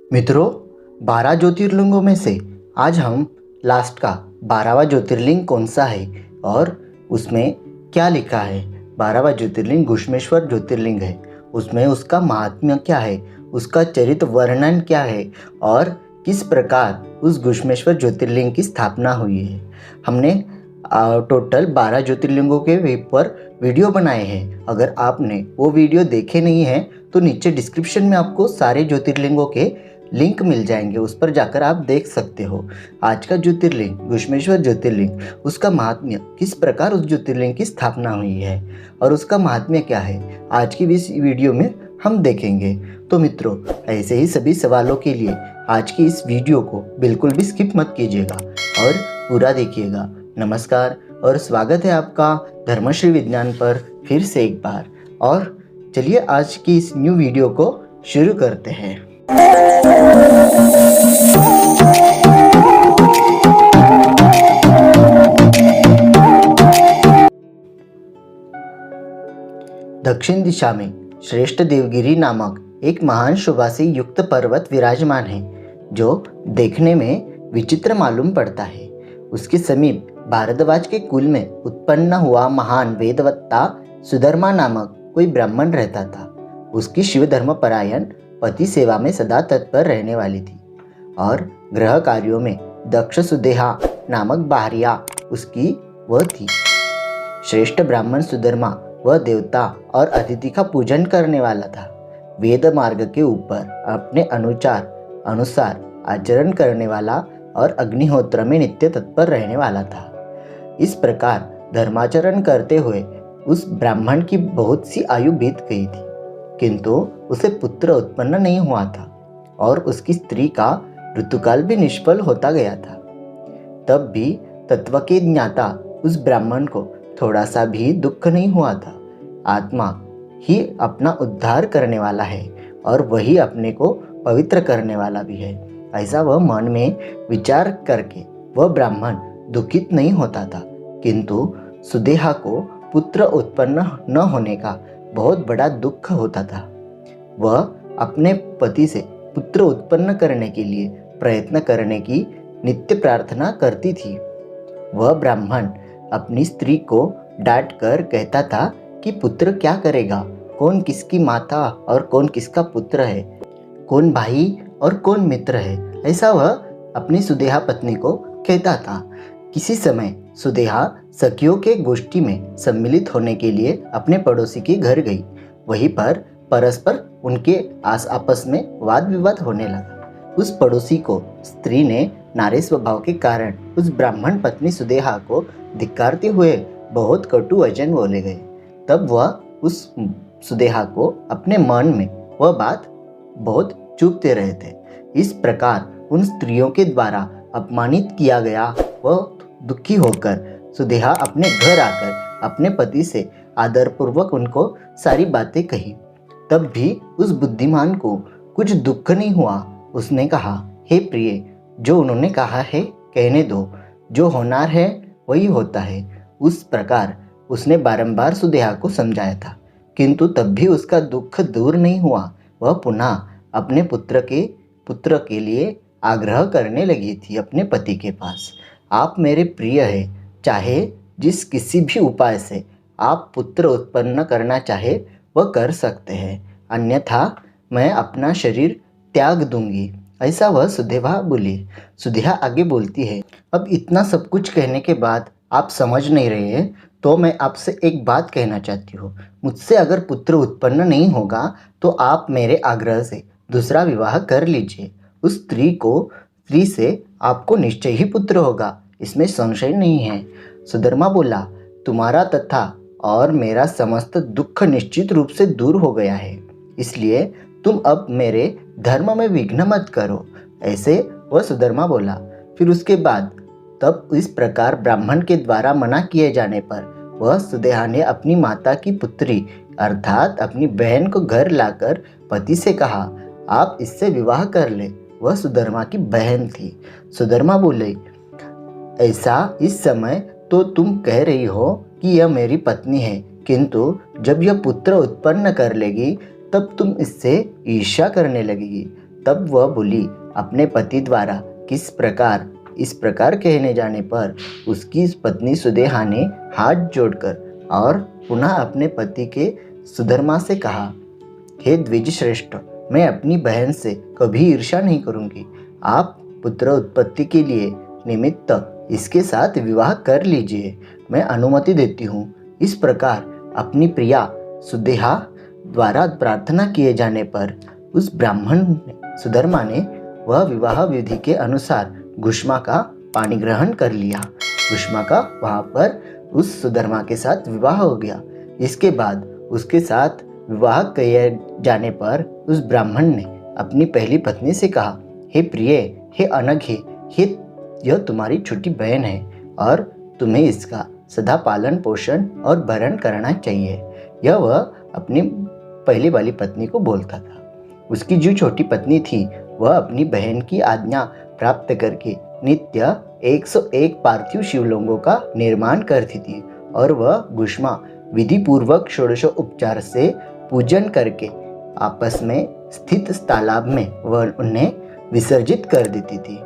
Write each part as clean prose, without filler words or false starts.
मित्रों, 12 ज्योतिर्लिंगों में से आज हम लास्ट का 12वां ज्योतिर्लिंग कौन सा है और उसमें क्या लिखा है। 12वां ज्योतिर्लिंग घुश्मेश्वर ज्योतिर्लिंग है। उसमें उसका महात्म्य क्या है, उसका चरित्र वर्णन क्या है और किस प्रकार उस घुश्मेश्वर ज्योतिर्लिंग की स्थापना हुई है। हमने टोटल 12 ज्योतिर्लिंगों के ऊपर वीडियो बनाए हैं। अगर आपने वो वीडियो देखे नहीं हैं तो नीचे डिस्क्रिप्शन में आपको सारे ज्योतिर्लिंगों के लिंक मिल जाएंगे, उस पर जाकर आप देख सकते हो। आज का ज्योतिर्लिंग घुश्मेश्वर ज्योतिर्लिंग, उसका महात्म्य, किस प्रकार उस ज्योतिर्लिंग की स्थापना हुई है और उसका महात्म्य क्या है, आज की इस वीडियो में हम देखेंगे। तो मित्रों, ऐसे ही सभी सवालों के लिए आज की इस वीडियो को बिल्कुल भी स्किप मत कीजिएगा और पूरा देखिएगा। नमस्कार और स्वागत है आपका धर्मश्री विज्ञान पर फिर से एक बार। और चलिए आज की इस न्यू वीडियो को शुरू करते हैं। दक्षिण दिशा में श्रेष्ठ देवगिरी नामक एक महान शोभा से युक्त पर्वत विराजमान है, जो देखने में विचित्र मालूम पड़ता है। उसके समीप भारद्वाज के कुल में उत्पन्न हुआ महान वेदवत्ता सुधर्मा नामक कोई ब्राह्मण रहता था। उसकी शिव धर्म परायण पति सेवा में सदा तत्पर रहने वाली थी और गृह कार्यों में दक्ष सुदेहा नामक बाहरिया उसकी वह थी। श्रेष्ठ ब्राह्मण सुधर्मा वह देवता और अतिथि का पूजन करने वाला था। वेद मार्ग के ऊपर अपने अनुसार आचरण करने वाला और अग्निहोत्र में नित्य तत्पर रहने वाला था। इस प्रकार धर्माचरण करते हुए उस ब्राह्मण की बहुत सी आयु बीत गई थी, किंतु उसे पुत्र उत्पन्न नहीं हुआ था और उसकी स्त्री का ऋतुकाल भी निष्फल होता गया था। तब भी तत्व के ज्ञाता उस ब्राह्मण को थोड़ा सा भी दुख नहीं हुआ था। आत्मा ही अपना उद्धार करने वाला है और वही अपने को पवित्र करने वाला भी है, ऐसा वह मन में विचार करके वह ब्राह्मण दुखित नहीं होता था। किंतु सुदेहा को पुत्र उत्पन्न न होने का बहुत बड़ा दुख होता था। वह अपने पति से पुत्र उत्पन्न करने के लिए प्रयत्न करने की नित्य प्रार्थना करती थी। वह ब्राह्मण अपनी स्त्री को डांट कर कहता था कि पुत्र क्या करेगा, कौन किसकी माता और कौन किसका पुत्र है, कौन भाई और कौन मित्र है, ऐसा वह अपनी सुदेहा पत्नी को कहता था। किसी समय सुदेहा सखियों के गोष्ठी में सम्मिलित होने के लिए अपने पड़ोसी के घर गई। वहीं पर परस्पर उनके आपस में वाद विवाद होने लगा। उस पड़ोसी को स्त्री ने नारी स्वभाव के कारण उस ब्राह्मण पत्नी सुदेहा को धिक्कारते हुए बहुत कटु वचन बोले गए। तब वह उस सुदेहा को अपने मन में वह बात बहुत चुभते रहे थे। इस प्रकार उन स्त्रियों के द्वारा अपमानित किया गया वह दुखी होकर सुदेहा अपने घर आकर अपने पति से आदरपूर्वक उनको सारी बातें कही। तब भी उस बुद्धिमान को कुछ दुख नहीं हुआ। उसने कहा, हे प्रिय, जो उन्होंने कहा है कहने दो, जो होनार है वही होता है। उस प्रकार उसने बारंबार सुदेहा को समझाया था, किंतु तब भी उसका दुख दूर नहीं हुआ। वह पुनः अपने पुत्र के लिए आग्रह करने लगी थी अपने पति के पास। आप मेरे प्रिय हैं, चाहे जिस किसी भी उपाय से आप पुत्र उत्पन्न करना चाहे वह कर सकते हैं, अन्यथा मैं अपना शरीर त्याग दूंगी, ऐसा वह सुदेहा बोली। सुदेहा आगे बोलती है, अब इतना सब कुछ कहने के बाद आप समझ नहीं रहे हैं तो मैं आपसे एक बात कहना चाहती हूँ। मुझसे अगर पुत्र उत्पन्न नहीं होगा तो आप मेरे आग्रह से दूसरा विवाह कर लीजिए। उस स्त्री से आपको निश्चय ही पुत्र होगा, इसमें संशय नहीं है। सुधर्मा बोला, तुम्हारा तथा और मेरा समस्त दुख निश्चित रूप से दूर हो गया है, इसलिए तुम अब मेरे धर्म में विघ्न मत करो, ऐसे वह सुधर्मा बोला। फिर उसके बाद तब इस प्रकार ब्राह्मण के द्वारा मना किए जाने पर वह सुदेहा ने अपनी माता की पुत्री अर्थात अपनी बहन को घर लाकर पति से कहा, आप इससे विवाह कर ले। वह सुधर्मा की बहन थी। सुधर्मा बोले, ऐसा इस समय तो तुम कह रही हो कि यह मेरी पत्नी है, किंतु जब यह पुत्र उत्पन्न कर लेगी तब तुम इससे ईर्ष्या करने लगेगी। तब वह बोली, अपने पति द्वारा इस प्रकार कहने जाने पर उसकी पत्नी सुदेहा ने हाथ जोड़कर और पुनः अपने पति के सुधर्मा से कहा, हे द्विज श्रेष्ठ, मैं अपनी बहन से कभी ईर्ष्या नहीं करूंगी। आप पुत्र उत्पत्ति के लिए निमित्त इसके साथ विवाह कर लीजिए, मैं अनुमति देती हूँ। इस प्रकार अपनी प्रिया सुदेहा द्वारा प्रार्थना किए जाने पर उस ब्राह्मण सुधर्मा ने वह विवाह विधि के अनुसार घुष्मा का पाणी ग्रहण कर लिया। घुष्मा का वहाँ पर उस सुधर्मा के साथ विवाह हो गया। इसके बाद उसके साथ विवाह किए जाने पर उस ब्राह्मण ने अपनी पहली पत्नी से कहा, हे प्रिय, हे अनघे, यह तुम्हारी छोटी बहन है और तुम्हें इसका सदा पालन पोषण और भरण करना चाहिए। यह वह अपनी पहली वाली पत्नी को बोलता था। उसकी जो छोटी पत्नी थी वह अपनी बहन की आज्ञा प्राप्त करके नित्य 101 पार्थिव शिवलिंगों का निर्माण करती थी और वह घुष्मा विधि पूर्वक षोडशोपचार से पूजन करके आपस में स्थित तालाब में वह उन्हें विसर्जित कर देती थी।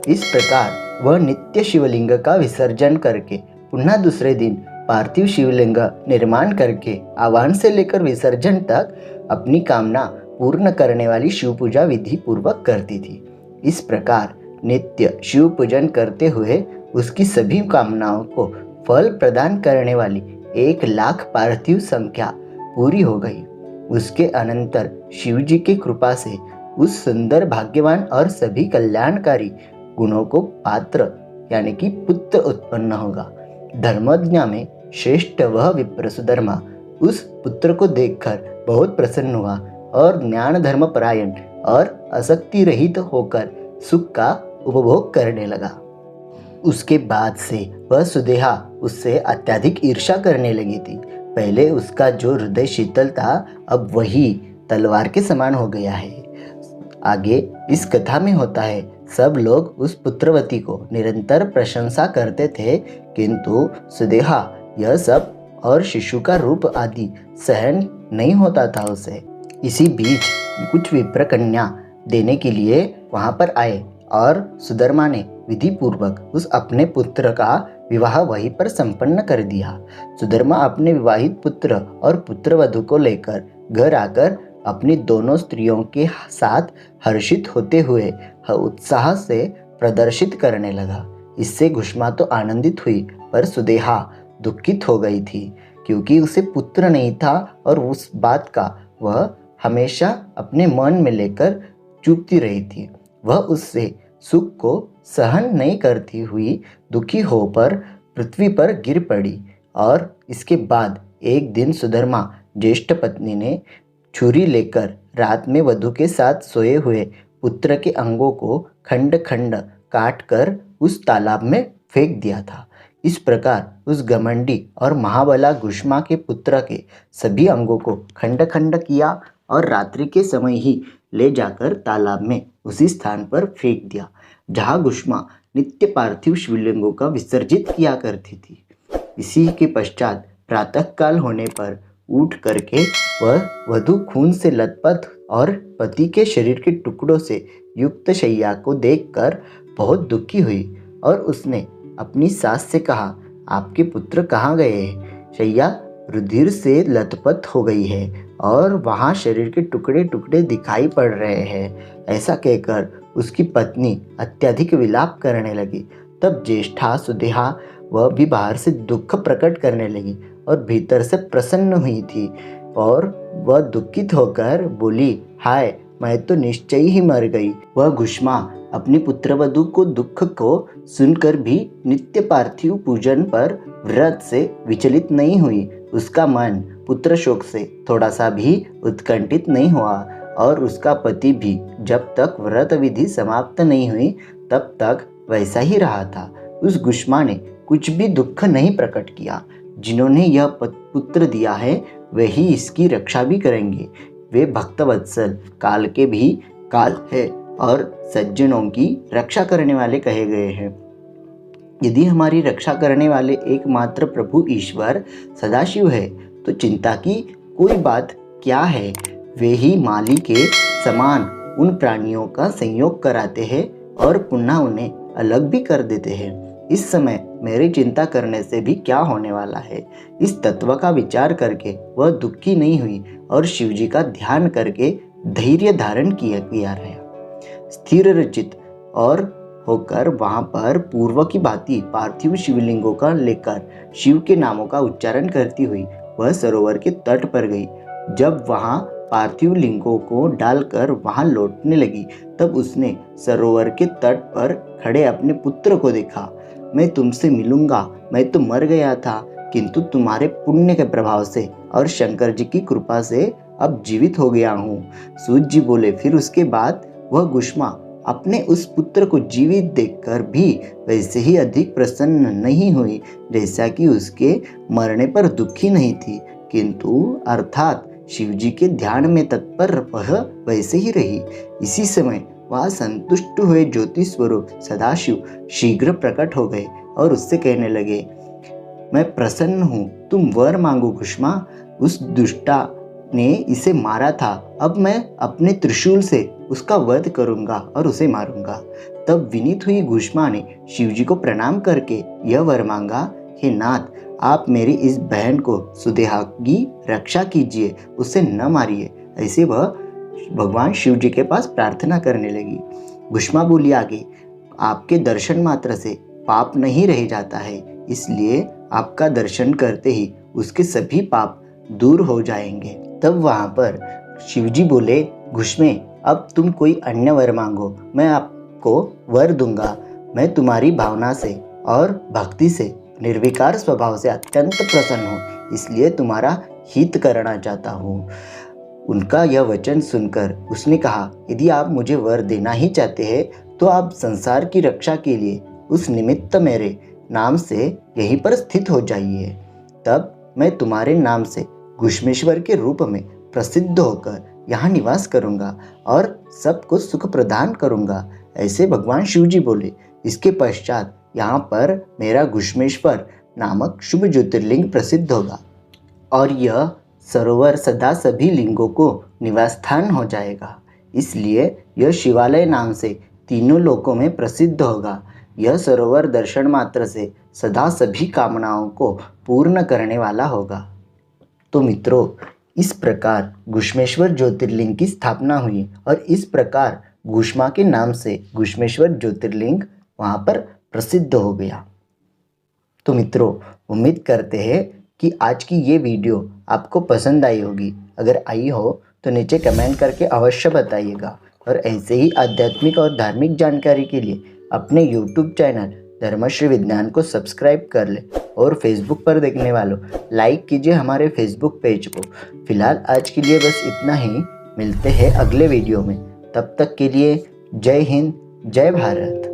इस प्रकार वह नित्य शिवलिंग का विसर्जन करके पुनः दूसरे दिन पार्थिव शिवलिंग निर्माण करके आह्वान से लेकर विसर्जन तक अपनी कामना पूर्ण करने वाली शिव पूजा विधि पूर्वक करती थी। इस प्रकार नित्य शिव पूजन करते हुए उसकी सभी कामनाओं को फल प्रदान करने वाली 1,00,000 पार्थिव संख्या पूरी हो गई। उसके अनंतर शिव जी की कृपा से उस सुंदर, भाग्यवान और सभी कल्याणकारी गुणों को पात्र यानी कि पुत्र उत्पन्न होगा। धर्मज्ञ में श्रेष्ठ वह विप्र सुधर्मा उस पुत्र को देखकर बहुत प्रसन्न हुआ और ज्ञान धर्म परायण और आसक्ति रहित होकर सुख का उपभोग करने लगा। उसके बाद से वह सुदेहा उससे अत्यधिक ईर्ष्या करने लगी थी। पहले उसका जो हृदय शीतल था अब वही तलवार के समान हो गया है। आगे इस कथा में होता है, सब लोग उस पुत्रवती को निरंतर प्रशंसा करते थे, किंतु सुदेहा यह सब और शिशु का रूप आदि सहन नहीं होता था उसे। इसी बीच कुछ विप्र कन्या देने के लिए वहां पर आए और सुधर्मा ने विधि पूर्वक उस अपने पुत्र का विवाह वहीं पर संपन्न कर दिया। सुधर्मा अपने विवाहित पुत्र और पुत्रवधू को लेकर घर आकर अपनी दोनों स्त्रियों के साथ हर्षित होते हुए उत्साह से प्रदर्शित करने लगा। इससे घुष्मा तो आनंदित हुई, पर सुदेहा दुखित हो गई थी, क्योंकि उसे पुत्र नहीं था और उस बात का वह हमेशा अपने मन में लेकर चुपती रही थी। वह उससे सुख को सहन नहीं करती हुई दुखी होकर पृथ्वी पर गिर पड़ी। और इसके बाद एक दिन सुधर्मा ज्येष्ठ पत्नी ने छुरी लेकर रात में वधू के साथ सोए हुए पुत्र के अंगों को खंड खंड काट कर उस तालाब में फेंक दिया था। इस प्रकार उस घमंडी और महाबला घुष्मा के पुत्र के सभी अंगों को खंड खंड किया और रात्रि के समय ही ले जाकर तालाब में उसी स्थान पर फेंक दिया जहाँ घुष्मा नित्य पार्थिव शिवलिंगों का विसर्जित किया करती थी। इसी के पश्चात प्रातः काल होने पर उठ करके वह वधू खून से लथपथ और पति के शरीर के टुकड़ों से युक्त शैया को देखकर बहुत दुखी हुई और उसने अपनी सास से कहा, आपके पुत्र कहाँ गए हैं? शैया रुधिर से लथपथ हो गई है और वहाँ शरीर के टुकड़े टुकड़े दिखाई पड़ रहे हैं। ऐसा कहकर उसकी पत्नी अत्यधिक विलाप करने लगी। तब ज्येष्ठा सुदेहा वह भी बाहर से दुख प्रकट करने लगी और भीतर से प्रसन्न हुई थी और वह दुखित होकर बोली, हाय, मैं तो निश्चय ही मर गई। वह घुष्मा अपनी पुत्रवधू को दुख को सुनकर भी नित्य पार्थिव पूजन पर व्रत से विचलित नहीं हुई। उसका मन पुत्र शोक से थोड़ा सा भी उत्कंठित नहीं हुआ और उसका पति भी जब तक व्रत विधि समाप्त नहीं हुई तब तक वैसा ही रहा था। उस घुष्मा ने कुछ भी दुख नहीं प्रकट किया। जिन्होंने यह पुत्र दिया है वे ही इसकी रक्षा भी करेंगे। वे भक्तवत्सल काल के भी काल है और सज्जनों की रक्षा करने वाले कहे गए हैं। यदि हमारी रक्षा करने वाले एकमात्र प्रभु ईश्वर सदाशिव है तो चिंता की कोई बात क्या है। वे ही माली के समान उन प्राणियों का संयोग कराते हैं और पुनः उन्हें अलग भी कर देते हैं। इस समय मेरी चिंता करने से भी क्या होने वाला है। इस तत्व का विचार करके वह दुखी नहीं हुई और शिवजी का ध्यान करके धैर्य धारण किया रहा। स्थिर रचित और होकर वहां पर पूर्व की भांति पार्थिव शिवलिंगों का लेकर शिव के नामों का उच्चारण करती हुई वह सरोवर के तट पर गई। जब वहां पार्थिव लिंगों को डालकर वहां लौटने लगी तब उसने सरोवर के तट पर खड़े अपने पुत्र को देखा। मैं तुमसे मिलूंगा, मैं तो मर गया था, किंतु तुम्हारे पुण्य के प्रभाव से और शंकर जी की कृपा से अब जीवित हो गया हूँ। सूत जी बोले। फिर उसके बाद वह गुष्मा अपने उस पुत्र को जीवित देखकर भी वैसे ही अधिक प्रसन्न नहीं हुई जैसा कि उसके मरने पर दुखी नहीं थी, किंतु अर्थात शिवजी के ध्यान में तत्पर वह वैसे ही रही। इसी समय वह संतुष्ट हुए ज्योति स्वरूप सदाशिव शीघ्र प्रकट हो गए और उससे कहने लगे, मैं प्रसन्न हूँ, तुम वर मांगो गुष्मा। उस दुष्टा ने इसे मारा था, अब मैं अपने त्रिशूल से उसका वध करूंगा और उसे मारूंगा। तब विनीत हुई गुष्मा ने शिवजी को प्रणाम करके यह वर मांगा, हे नाथ, आप मेरी इस बहन को सुदेहा की रक्षा कीजिए, उसे न मारिए। ऐसे वह भगवान शिव जी के पास प्रार्थना करने लगी। गुष्मा बोली आगे, आपके दर्शन मात्र से पाप नहीं रह जाता है, इसलिए आपका दर्शन करते ही उसके सभी पाप दूर हो जाएंगे। तब वहां पर शिवजी बोले, गुष्मे, अब तुम कोई अन्य वर मांगो, मैं आपको वर दूंगा। मैं तुम्हारी भावना से और भक्ति से, निर्विकार स्वभाव से अत्यंत प्रसन्न हूँ, इसलिए तुम्हारा हित करना चाहता हूँ। उनका यह वचन सुनकर उसने कहा, यदि आप मुझे वर देना ही चाहते हैं तो आप संसार की रक्षा के लिए उस निमित्त मेरे नाम से यहीं पर स्थित हो जाइए। तब मैं तुम्हारे नाम से गुष्मेश्वर के रूप में प्रसिद्ध होकर यहाँ निवास करूँगा और सबको सुख प्रदान करूँगा। ऐसे भगवान शिव जी बोले। इसके पश्चात यहाँ पर मेरा गुष्मेश्वर नामक शुभ ज्योतिर्लिंग प्रसिद्ध होगा और यह सरोवर सदा सभी लिंगों को निवास स्थान हो जाएगा। इसलिए यह शिवालय नाम से तीनों लोकों में प्रसिद्ध होगा। यह सरोवर दर्शन मात्र से सदा सभी कामनाओं को पूर्ण करने वाला होगा। तो मित्रों, इस प्रकार गुष्मेश्वर ज्योतिर्लिंग की स्थापना हुई और इस प्रकार गुष्मा के नाम से गुष्मेश्वर ज्योतिर्लिंग वहाँ पर प्रसिद्ध हो गया। तो मित्रों, उम्मीद करते हैं कि आज की ये वीडियो आपको पसंद आई होगी। अगर आई हो तो नीचे कमेंट करके अवश्य बताइएगा और ऐसे ही आध्यात्मिक और धार्मिक जानकारी के लिए अपने YouTube चैनल धर्मश्री विज्ञान को सब्सक्राइब कर ले और फेसबुक पर देखने वालों लाइक कीजिए हमारे फेसबुक पेज को। फिलहाल आज के लिए बस इतना ही, मिलते हैं अगले वीडियो में। तब तक के लिए जय हिंद, जय भारत।